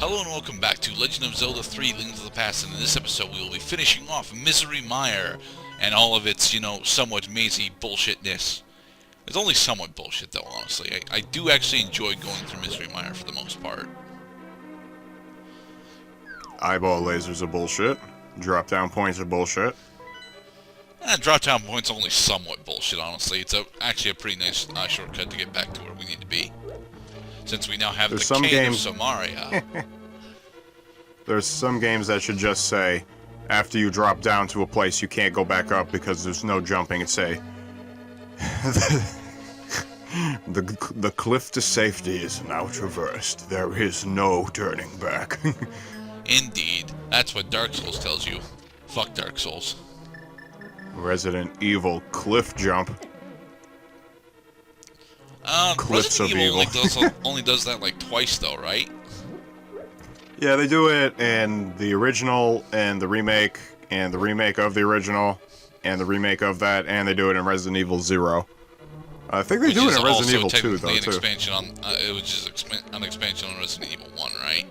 Hello and welcome back to Legend of Zelda 3: Link to the Past, and in this episode we will be finishing off Misery Mire and all of its, somewhat mazy bullshitness. It's only somewhat bullshit though, honestly. I do actually enjoy going through Misery Mire for the most part. Eyeball lasers are bullshit. Drop-down points are bullshit. Drop-down points are only somewhat bullshit, honestly. It's actually a pretty nice shortcut to get back to where we need to be. Since we now have the Cane of Samaria. There's some games that should just say, after you drop down to a place you can't go back up because there's no jumping, and say, the cliff to safety is now traversed. There is no turning back. Indeed. That's what Dark Souls tells you. Fuck Dark Souls. Resident Evil cliff jump. Cliffs Resident of Evil only does that like twice though, right? Yeah, they do it in the original and the remake of the original and the remake of that, and they do it in Resident Evil 0. I think they do it in Resident Evil 2 though, too. Expansion on, it was just an expansion on Resident Evil 1, right?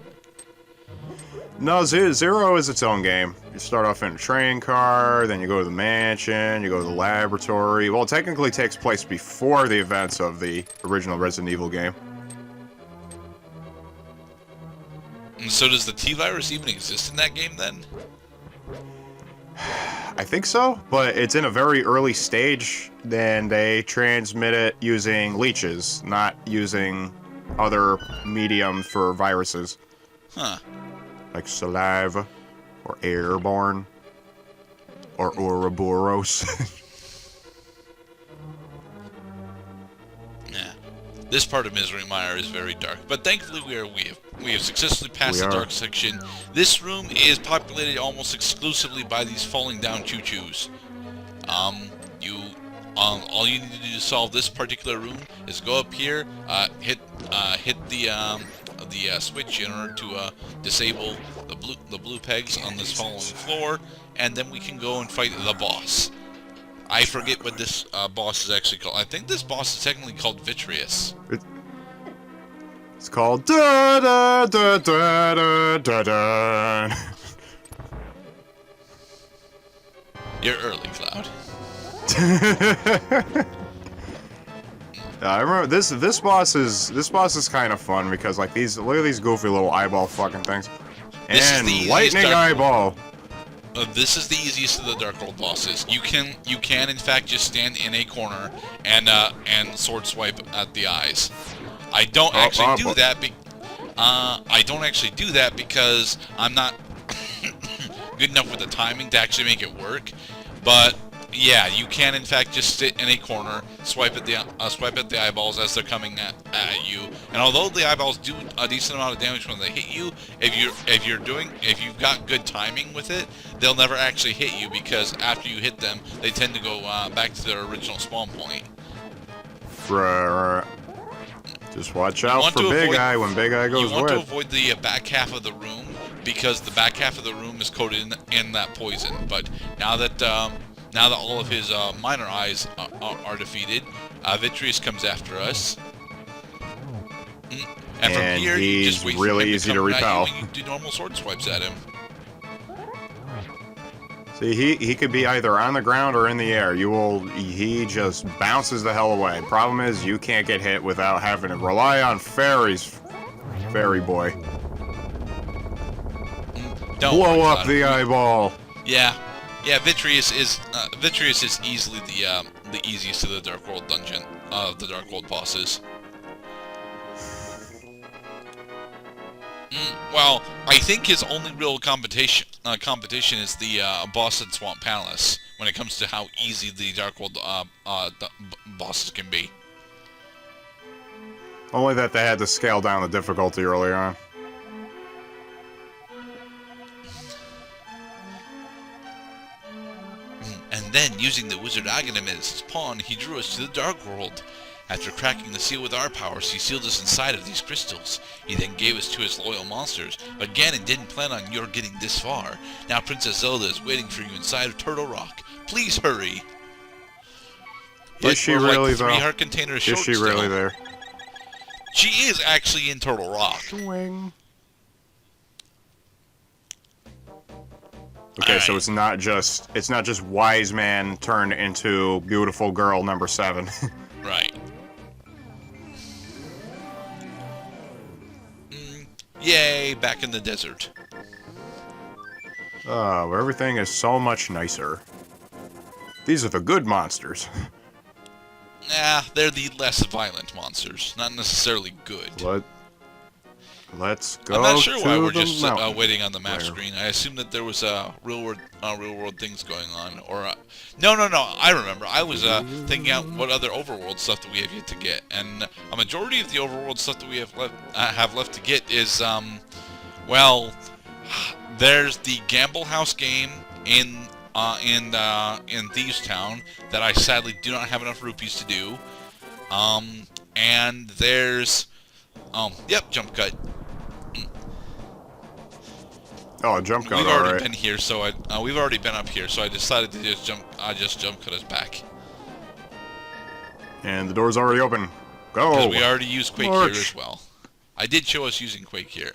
No, 0 is its own game. You start off in a train car, then you go to the mansion, you go to the laboratory. Well, it technically takes place before the events of the original Resident Evil game. And so does the T-Virus even exist in that game, then? I think so, but it's in a very early stage. Then they transmit it using leeches, not using other medium for viruses. Huh. Like saliva, or airborne, or Ouroboros. Yeah. This part of Misery Mire is very dark, but thankfully we have successfully passed the dark section. This room is populated almost exclusively by these falling down choo-choos. All you need to do to solve this particular room is go up here, hit the switch in order to disable the blue pegs on this following floor, and then we can go and fight the boss. I forget what this boss is actually called. I think this boss is technically called Vitreous. It's called da da da da da da da. You're early, Cloud. I remember this boss is kind of fun because like look at these goofy little eyeball fucking things. And lightning eyeball. This is the easiest of the Dark World bosses. You can in fact just stand in a corner and sword swipe at the eyes. I don't actually do that. I don't actually do that because I'm not good enough with the timing to actually make it work. But yeah, you can in fact just sit in a corner, swipe at the eyeballs as they're coming at you. And although the eyeballs do a decent amount of damage when they hit you, if you've got good timing with it, they'll never actually hit you because after you hit them, they tend to go back to their original spawn point. Just watch out for Big Eye when Big Eye goes wet. You want to avoid the back half of the room because the back half of the room is coated in that poison. But now that all of his minor eyes are defeated, Vitreous comes after us. And from here, you just wait really easy to repel. You do normal sword swipes at him. See, he could be either on the ground or in the air. He just bounces the hell away. Problem is, you can't get hit without having to rely on fairies. Fairy boy. Don't blow up the eyeball. Yeah. Yeah, Vitreous is easily the easiest of the Dark World dungeon of the Dark World bosses. Well, I think his only real competition is the boss at Swamp Palace when it comes to how easy the Dark World bosses can be. Only that they had to scale down the difficulty early on. And then, using the Wizard Aghanim as his pawn, he drew us to the Dark World. After cracking the seal with our powers, he sealed us inside of these crystals. He then gave us to his loyal monsters, but Ganon didn't plan on your getting this far. Now Princess Zelda is waiting for you inside of Turtle Rock. Please hurry. Is she really, like 3 heart containers short. Is she really there? She is actually in Turtle Rock. Swing. Okay, so it's not just wise man turned into beautiful girl number 7. Right. Yay, back in the desert. Where everything is so much nicer. These are the good monsters. Nah, they're the less violent monsters, not necessarily good. Let's go. I'm not sure why we're the just waiting on the map Where? screen. I assumed that there was real world things going on, or no. I remember. I was thinking out what other overworld stuff that we have yet to get, and a majority of the overworld stuff that we have left to get is well, there's the Gamble House game in Thieves Town that I sadly do not have enough rupees to do, and there's yep, jump cut. Oh, jump cut. We've already been here, so we've already been up here, so I decided to just jump cut us back. And the door's already open. Go. Because we already used Quake here as well. I did show us using Quake here,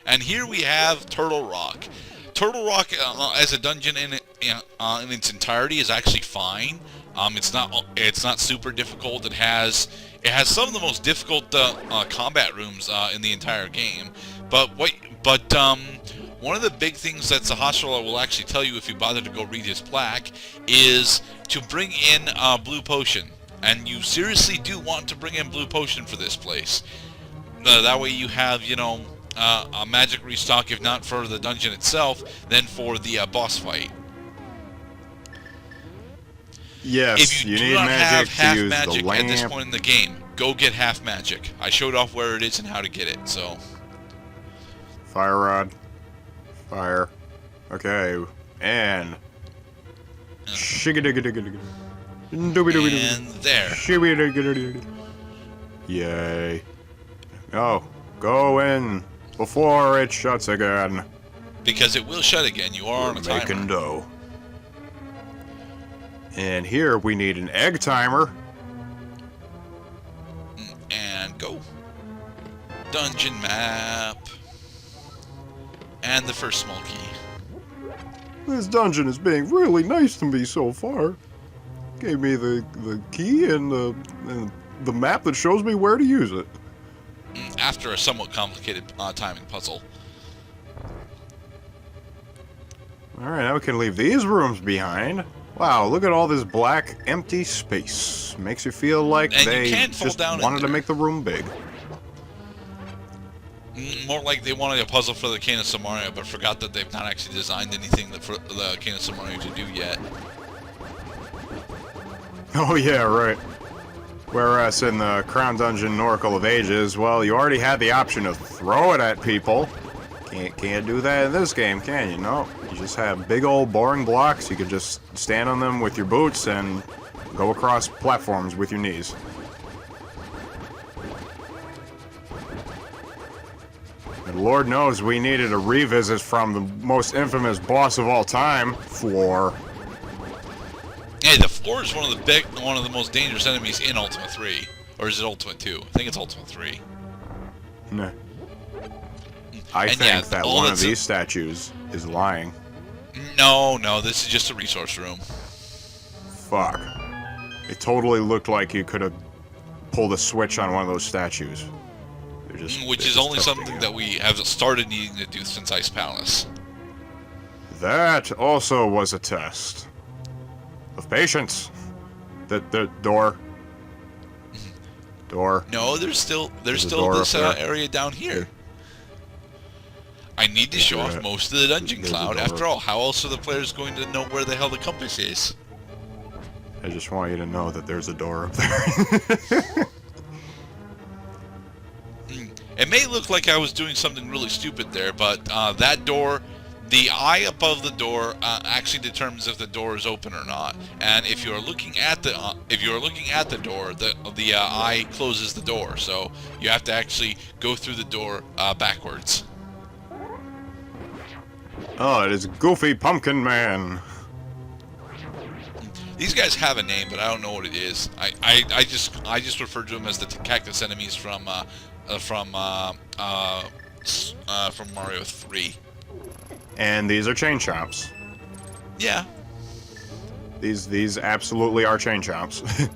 and here we have Turtle Rock. Turtle Rock as a dungeon in its entirety is actually fine. It's not super difficult. It has some of the most difficult combat rooms in the entire game. But one of the big things that Sahasrara will actually tell you if you bother to go read his plaque is to bring in Blue Potion. And you seriously do want to bring in Blue Potion for this place. That way you have, a magic restock, if not for the dungeon itself, then for the boss fight. Yes, if you do need not magic have half to use magic the at this lamp. point in the game, go get half magic. I showed off where it is and how to get it, so... Fire rod. Fire. Okay. And... Shigga-digga-digga-digga. And there. Shibby-digga-digga-digga. Yay. Oh, go in before it shuts again. Because it will shut again. You are on a timer. Making dough. And here we need an egg timer. And go. Dungeon map. And the first small key. This dungeon is being really nice to me so far. Gave me the key and the map that shows me where to use it. After a somewhat complicated timing puzzle. Alright, now we can leave these rooms behind. Wow, look at all this black, empty space. Makes you feel like And they you can fall just down in wanted to there. make the room big. More like they wanted a puzzle for the Cane of Samaria, but forgot that they've not actually designed anything for the Cane of Samaria to do yet. Oh yeah, right. Whereas in the Crown Dungeon Oracle of Ages, well, you already had the option to throw it at people. Can't do that in this game, can you? No. You just have big old boring blocks. You could just stand on them with your boots and go across platforms with your knees. And Lord knows we needed a revisit from the most infamous boss of all time, Floor. Hey, the floor is one of the most dangerous enemies in Ultima 3. Or is it Ultima 2? I think it's Ultima 3. Nah. I think that one of these statues is lying. No, this is just a resource room. Fuck. It totally looked like you could have pulled a switch on one of those statues. Which is only something that we have started needing to do since Ice Palace. That also was a test of patience. The door. Door. No, there's still this area down here. I need to show off most of the dungeon cloud. After all, how else are the players going to know where the hell the compass is? I just want you to know that there's a door up there. It may look like I was doing something really stupid there, but that door, the eye above the door, actually determines if the door is open or not. And if you are looking at the door, the eye closes the door. So you have to actually go through the door backwards. Oh, it is Goofy Pumpkin Man. These guys have a name, but I don't know what it is. I just refer to them as the cactus enemies from Mario 3. And these are chain chomps. Yeah. These absolutely are chain chomps.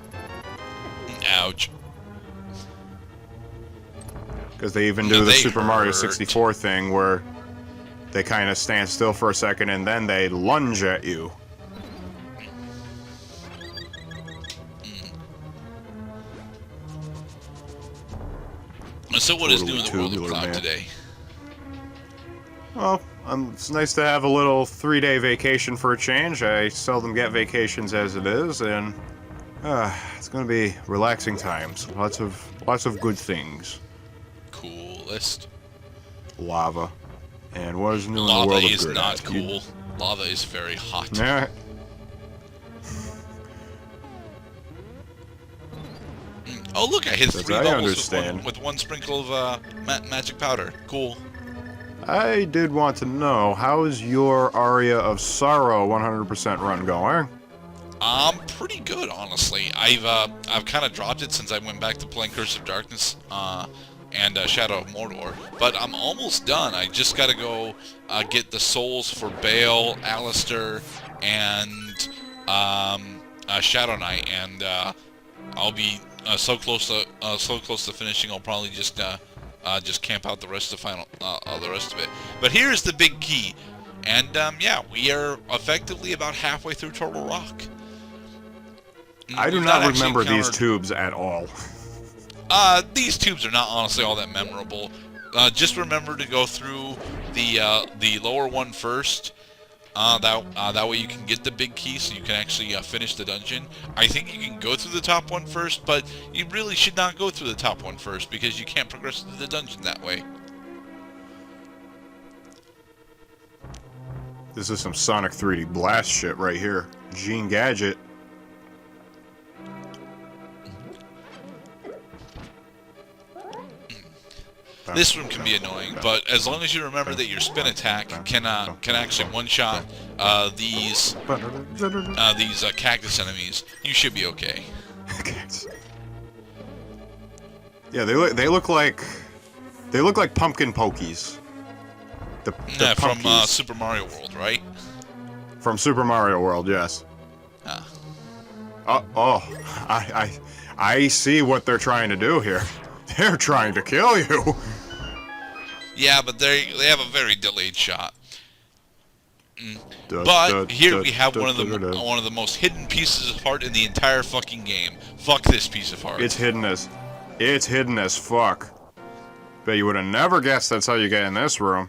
Ouch. Because they even do the Super Mario 64 thing where they kind of stand still for a second and then they lunge at you. So what is new in the world of Cloud today? Well, it's nice to have a little 3-day vacation for a change. I seldom get vacations as it is, and it's going to be relaxing times. Lots of good things. Coolest. Lava. And what is new in the world of Lava is Gerdat? not cool. Lava is very hot. Nah. Oh look, I hit That's 3 I bubbles understand. with one sprinkle of magic powder. Cool. I did want to know, how's your Aria of Sorrow 100% run going? Pretty good, honestly. I've kind of dropped it since I went back to playing Curse of Darkness and Shadow of Mordor, but I'm almost done. I just gotta go get the souls for Bale, Alistair, and Shadow Knight, and I'll be so close to finishing. I'll probably just camp out the rest of the rest of it. But here's the big key, and yeah, we are effectively about halfway through Turtle Rock. I do not remember these tubes at all. These tubes are not honestly all that memorable. Just remember to go through the lower one first. That way you can get the big key, so you can actually finish the dungeon. I think you can go through the top one first, but you really should not go through the top one first because you can't progress through the dungeon that way. This is some Sonic 3D Blast shit right here. Gene Gadget. This one can be annoying, but as long as you remember that your spin attack can actually one-shot these cactus enemies, you should be okay. Yeah, they look like pumpkin pokies. Yeah, from Super Mario World, right? From Super Mario World, yes. I see what they're trying to do here. They're trying to kill you. Yeah, but they have a very delayed shot. But here we have one of the most hidden pieces of art in the entire fucking game. Fuck this piece of art. It's hidden as fuck. Bet you would have never guessed that's how you get in this room.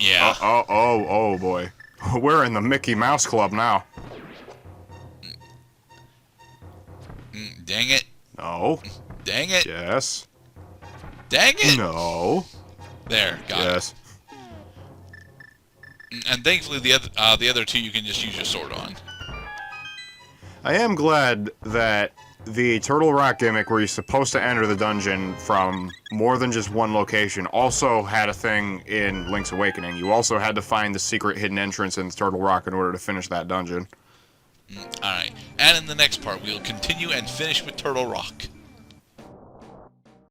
Yeah. Oh boy. We're in the Mickey Mouse Club now. Dang it. No. Dang it. Yes. Dang it. No. There, got yes. it. And thankfully the other two you can just use your sword on. I am glad that the Turtle Rock gimmick where you're supposed to enter the dungeon from more than just one location also had a thing in Link's Awakening. You also had to find the secret hidden entrance in Turtle Rock in order to finish that dungeon. Alright, and in the next part we'll continue and finish with Turtle Rock.